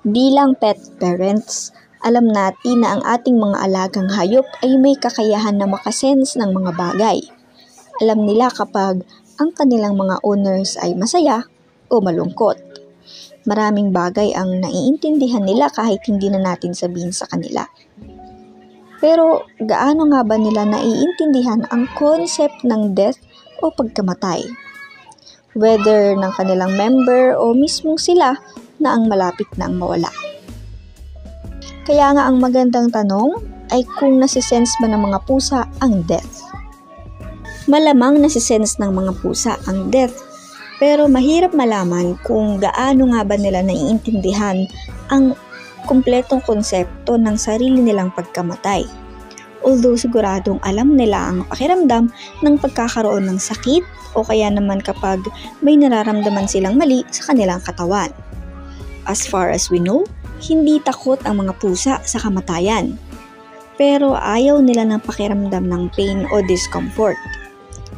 Bilang pet parents, alam natin na ang ating mga alagang hayop ay may kakayahan na makasense ng mga bagay. Alam nila kapag ang kanilang mga owners ay masaya o malungkot. Maraming bagay ang naiintindihan nila kahit hindi na natin sabihin sa kanila. Pero gaano nga ba nila naiintindihan ang concept ng death o pagkamatay? Whether ng kanilang member o mismong sila na ang malapit na ang mawala. Kaya nga ang magandang tanong ay kung nasisense ba ng mga pusa ang death. Malamang nasisense ng mga pusa ang death, pero mahirap malaman kung gaano nga ba nila naiintindihan ang kumpletong konsepto ng sarili nilang pagkamatay. Although siguradong alam nila ang pakiramdam ng pagkakaroon ng sakit o kaya naman kapag may nararamdaman silang mali sa kanilang katawan. As far as we know, hindi takot ang mga pusa sa kamatayan. Pero ayaw nila ng pakiramdam ng pain o discomfort.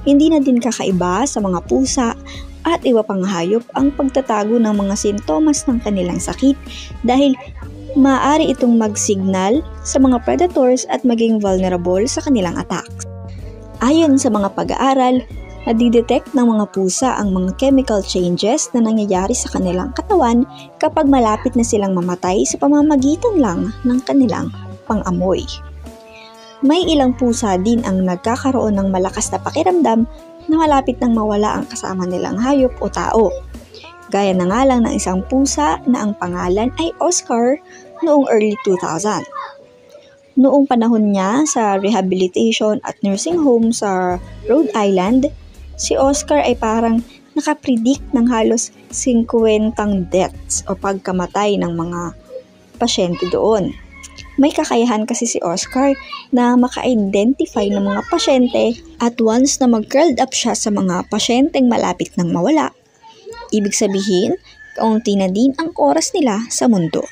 Hindi na din kakaiba sa mga pusa at iba pang hayop ang pagtatago ng mga sintomas ng kanilang sakit dahil maaari itong mag-signal sa mga predators at maging vulnerable sa kanilang attacks. Ayon sa mga pag-aaral, nadidetect ng mga pusa ang mga chemical changes na nangyayari sa kanilang katawan kapag malapit na silang mamatay sa pamamagitan lang ng kanilang pang-amoy. May ilang pusa din ang nagkakaroon ng malakas na pakiramdam na malapit nang mawala ang kasama nilang hayop o tao. Gaya na nga lang ng isang pusa na ang pangalan ay Oscar noong early 2000. Noong panahon niya sa rehabilitation at nursing home sa Rhode Island, si Oscar ay parang nakapredict ng halos 50 deaths o pagkamatay ng mga pasyente doon. May kakayahan kasi si Oscar na maka-identify ng mga pasyente at once na mag-curled up siya sa mga pasyenteng malapit nang mawala, ibig sabihin, kaunti na din ang oras nila sa mundo.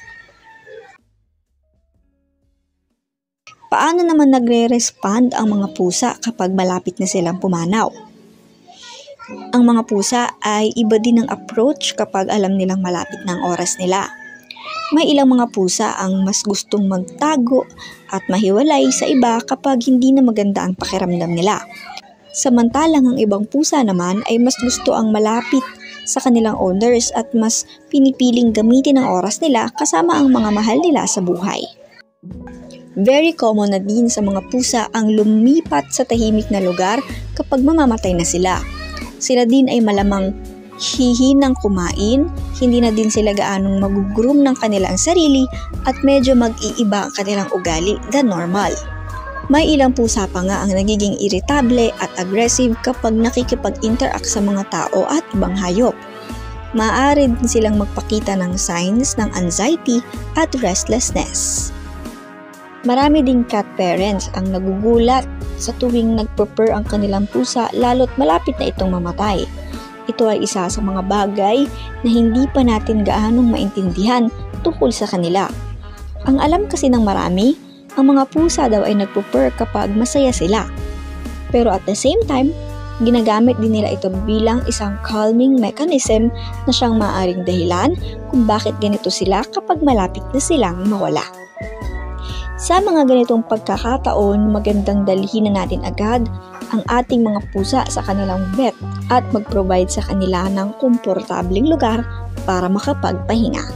Paano naman nagre-respond ang mga pusa kapag malapit na silang pumanaw? Ang mga pusa ay iba din ang approach kapag alam nilang malapit na ang oras nila. May ilang mga pusa ang mas gustong magtago at mahiwalay sa iba kapag hindi na maganda ang pakiramdam nila. Samantalang ang ibang pusa naman ay mas gusto ang malapit sa kanilang owners at mas pinipiling gamitin ang oras nila kasama ang mga mahal nila sa buhay. Very common na din sa mga pusa ang lumipat sa tahimik na lugar kapag mamamatay na sila. Sila din ay malamang hihinang kumain, hindi na din sila gaanong mag-groom ng kanilang sarili at medyo mag-iiba ang kanilang ugali than normal. May ilang pusa pa nga ang nagiging irritable at aggressive kapag nakikipag-interact sa mga tao at ibang hayop. Maaari din silang magpakita ng signs ng anxiety at restlessness. Marami ding cat parents ang nagugulat sa tuwing nagpurr ang kanilang pusa lalo't malapit na itong mamatay. Ito ay isa sa mga bagay na hindi pa natin gaanong maintindihan tungkol sa kanila. Ang alam kasi ng marami, ang mga pusa daw ay nagpupurr kapag masaya sila. Pero at the same time, ginagamit din nila ito bilang isang calming mechanism na siyang maaaring dahilan kung bakit ganito sila kapag malapit na silang mawala. Sa mga ganitong pagkakataon, magandang dalhin na natin agad ang ating mga pusa sa kanilang vet at mag-provide sa kanila ng komportableng lugar para makapagpahinga.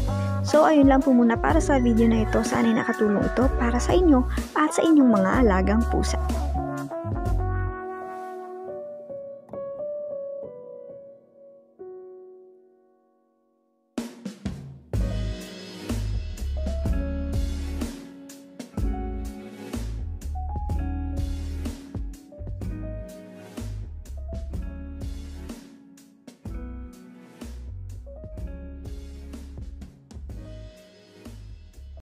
So ayun lang po muna para sa video na ito. Sana nakatulong ito para sa inyo at sa inyong mga alagang pusa.